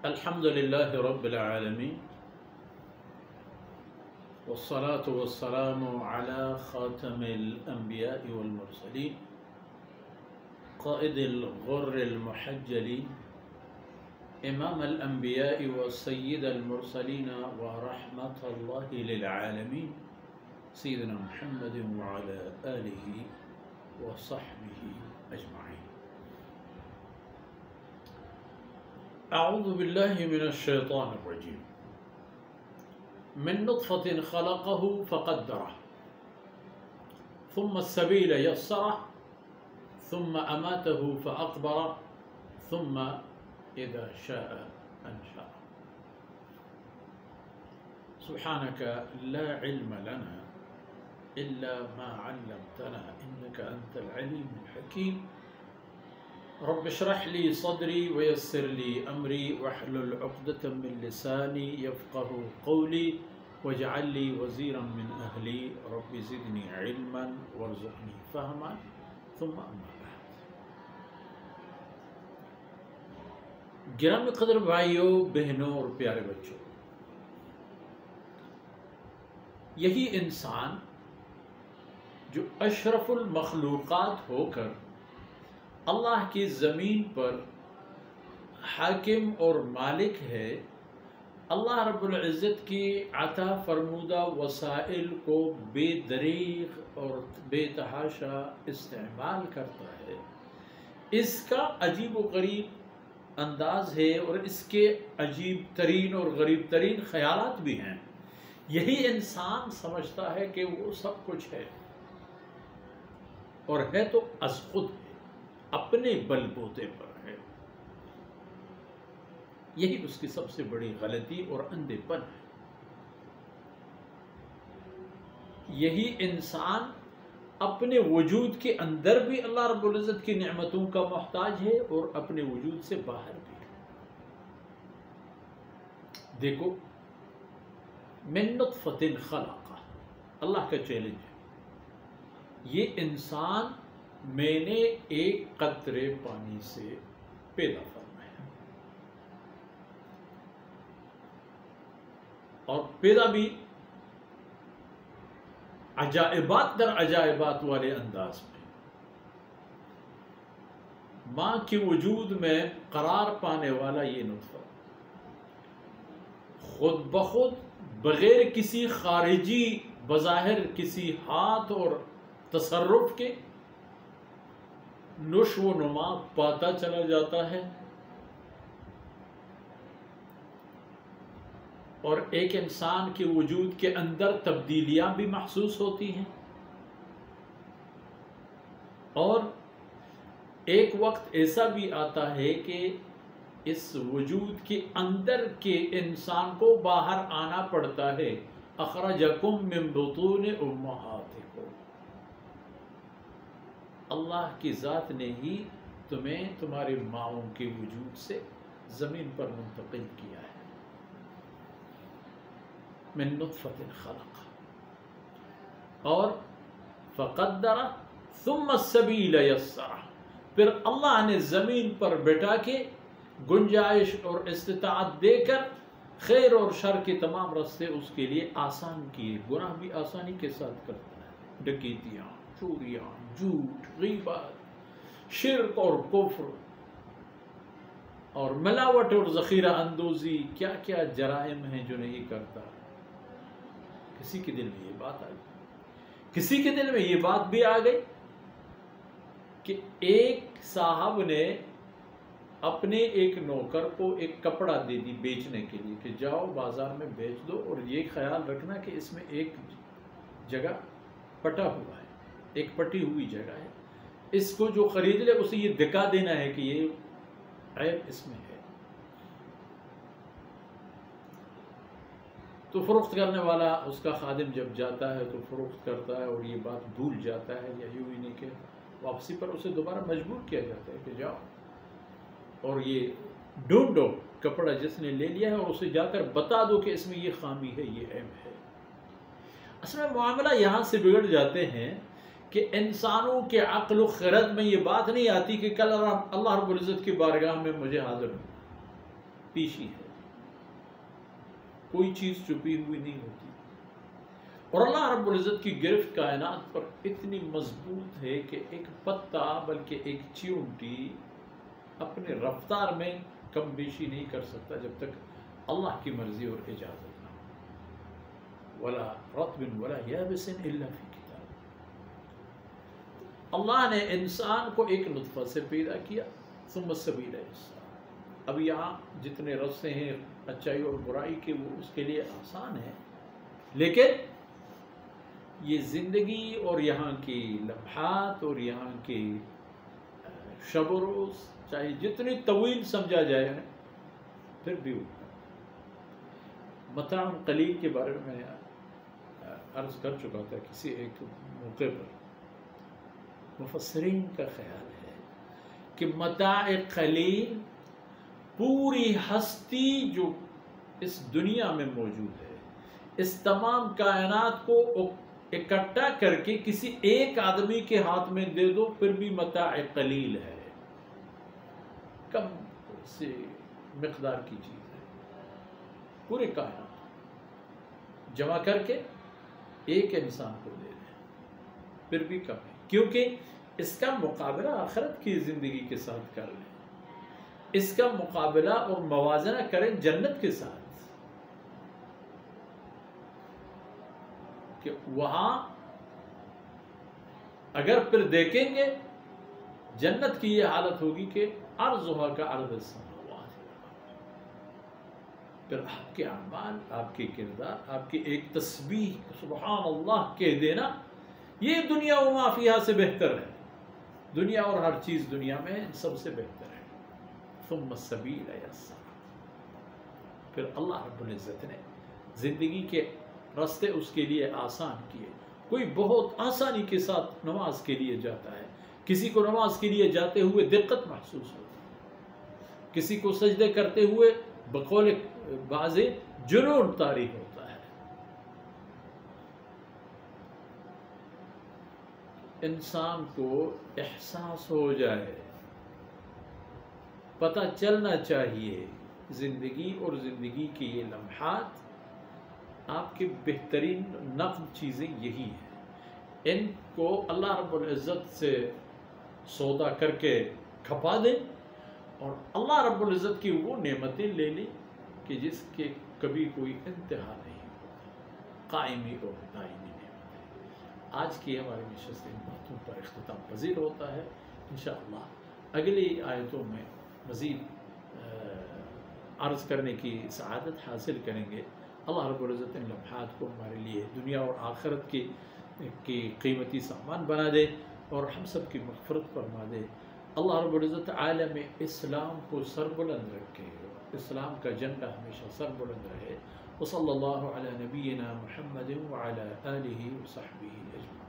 الحمد لله رب العالمين والصلاة والسلام على خاتم الأنبياء والمرسلين قائد الغر المحجلين إمام الأنبياء وسيد المرسلين ورحمة الله للعالمين سيدنا محمد وعلى آله وصحبه أجمعين. أعوذ بالله من الشيطان الرجيم. من نطفة خلقه فقدره ثم السبيل يسره ثم أماته فأقبره ثم إذا شاء أنشره. سبحانك لا علم لنا إلا ما علمتنا إنك أنت العليم الحكيم. رب اشرح لي صدري ويسر لي أمري واحلل عقدة من لساني يفقه قولي واجعل لي وزيرا من أهلي رب زدني علما وارزقني فهما ثم أما بعد. گرامی قدر بھائیوں، بہنوں اور پیارے بچوں، یہی انسان جو اشرف المخلوقات ہو کر اللہ کی زمین پر حاکم اور مالک ہے، اللہ رب العزت کی عطا فرمودہ وسائل کو بے دریغ اور بے تحاشا استعمال کرتا ہے. اس کا عجیب و غریب انداز ہے اور اس کے عجیب ترین اور غریب ترین خیالات بھی ہیں. یہی انسان سمجھتا ہے کہ وہ سب کچھ ہے، اور ہے تو از خود ہے، اپنے بل بوتے پر ہے. یہی اس کی سب سے بڑی غلطی اور اندھے پن ہے. یہی انسان اپنے وجود کے اندر بھی اللہ رب العزت کی نعمتوں کا محتاج ہے اور اپنے وجود سے باہر بھی. دیکھو، من نطفۃ خلقہ، اللہ کا چیلنج ہے. یہ انسان میں نے ایک قطرے پانی سے پیدا فرمایا، اور پیدا بھی عجائبات در عجائبات والے انداز میں. ماں کے وجود میں قرار پانے والا یہ نطفہ خود بخود بغیر کسی خارجی بظاہر کسی ہاتھ اور تصرف کے نشو و نما پاتا چلا جاتا ہے، اور ایک انسان کے وجود کے اندر تبدیلیاں بھی محسوس ہوتی ہیں. اور ایک وقت ایسا بھی آتا ہے کہ اس وجود کے اندر کے انسان کو باہر آنا پڑتا ہے. اخرجکم من بطون امہاتکم، اللہ کی ذات نے ہی تمہیں تمہاری ماؤں کے وجود سے زمین پر منتقل کیا ہے. من نطفۃ خلق، اور فقدر ثم السبیل یسر، پھر اللہ نے زمین پر بٹھا کے گنجائش اور استطاعت دے کر خیر اور شر کے تمام راستے اس کے لیے آسان کیے. گناہ بھی آسانی کے ساتھ کرتا ہے، ڈکیتیاں، چوریاں، جھوٹ، غیبت، شرک اور کفر اور ملاوٹ اور ذخیرہ اندوزی، کیا کیا جرائم ہیں جو نہیں کرتا. کسی کے دل میں یہ بات آئی، کسی کے دل میں یہ بات بھی آ گئی کہ ایک صاحب نے اپنے ایک نوکر کو ایک کپڑا دے دی بیچنے کے لیے کہ جاؤ بازار میں بیچ دو، اور یہ خیال رکھنا کہ اس میں ایک جگہ پٹا ہوا ہے، ایک پٹی ہوئی جگہ ہے، اس کو جو خرید لے اسے یہ دکھا دینا ہے کہ یہ عیب اس میں ہے. تو فروخت کرنے والا اس کا خادم جب جاتا ہے تو فروخت کرتا ہے اور یہ بات بھول جاتا ہے، یا یوں ہی نہیں کہ واپسی پر اسے دوبارہ مجبور کیا جاتا ہے کہ جاؤ اور یہ ڈھونڈو کپڑا جس نے لے لیا ہے، اور اسے جا کر بتا دو کہ اس میں یہ خامی ہے، یہ عیب ہے. اصل میں معاملہ یہاں سے بگڑ جاتے ہیں کہ انسانوں کے عقل و خرد میں یہ بات نہیں آتی کہ کل اللہ رب العزت کی بارگاہ میں مجھے حاضر ہوں. پیشی ہے، کوئی چیز چھپی ہوئی نہیں ہوتی. اور اللہ رب العزت کی گرفت کائنات پر اتنی مضبوط ہے کہ ایک پتا بلکہ ایک چیونٹی اپنے رفتار میں کم بیشی نہیں کر سکتا جب تک اللہ کی مرضی اور اجازت نہ ہو. ولا رطب ولا یابس الا فی کتاب. اللہ نے انسان کو ایک نطفہ سے پیدا کیا، ثم السبیل یسر. اب یہاں جتنے رستے ہیں اچائی اور برائی کے وہ اس کے لیے آسان ہے، لیکن یہ زندگی اور یہاں کی لمحات اور یہاں کی شب و روز چاہے جتنی طویل سمجھا جائے پھر بھی متاع قلیل کے بارے میں عرض کر چکا تھا کسی ایک موقع پر. مفسرین کا خیال ہے کہ متاع قلیل پوری ہستی جو اس دنیا میں موجود ہے، اس تمام کائنات کو اکٹھا کر کے کسی ایک آدمی کے ہاتھ میں دے دو پھر بھی متاع قلیل ہے، کم سے مقدار کی چیز ہے. پورے کائنات جمع کر کے ایک انسان کو دے دیں پھر بھی کم ہے، کیونکہ اس کا مقابلہ آخرت کی زندگی کے ساتھ کر لیں، اس کا مقابلہ اور موازنہ کریں جنت کے ساتھ، کہ وہاں اگر پھر دیکھیں گے جنت کی یہ حالت ہوگی کہ عرضھا کا عرض السماوات. پھر آپ کے اعمال، آپ کے کردار، آپ کی ایک تسبیح سبحان اللہ کہہ دینا یہ دنیا و ما فیہا سے بہتر ہے. دنیا اور ہر چیز دنیا میں سب سے بہتر ہے. ثم السبیل یسر. پھر اللہ رب العزت نے زندگی کے راستے اس کے لیے آسان کیے. کوئی بہت آسانی کے ساتھ نماز کے لیے جاتا ہے، کسی کو نماز کے لیے جاتے ہوئے دقت محسوس ہوتی ہے، کسی کو سجدے کرتے ہوئے بقول بعض جنون طاری ہوتا ہے. انسان کو احساس ہو جائے، پتہ چلنا چاہیے زندگی اور زندگی کے یہ لمحات آپ کی بہترین نقد چیزیں یہی ہیں. ان کو اللہ رب العزت سے سودا کر کے کھپا دیں اور اللہ رب العزت کی وہ نعمتیں لے لیں کہ جس کے کبھی کوئی انتہا نہیں ہوتا، قائمی اور دائمی نعمتیں. آج کی ہماری نشست ان باتوں پر اختتام پذیر ہوتا ہے. انشاءاللہ اگلی آیتوں میں مزید عرض کرنے کی سعادت حاصل کریں گے. اللہ رب العزت ان لمحات کو ہمارے لیے دنیا اور آخرت کی قیمتی سامان بنا دے اور ہم سب کی مغفرت فرما دے. اللہ رب العزت عالم اسلام کو سربلند رکھے، اسلام کا جھنڈا ہمیشہ سربلند رہے. وصلی اللہ علی نبینا محمد وعلی آلہ وصحبہ اجمعین.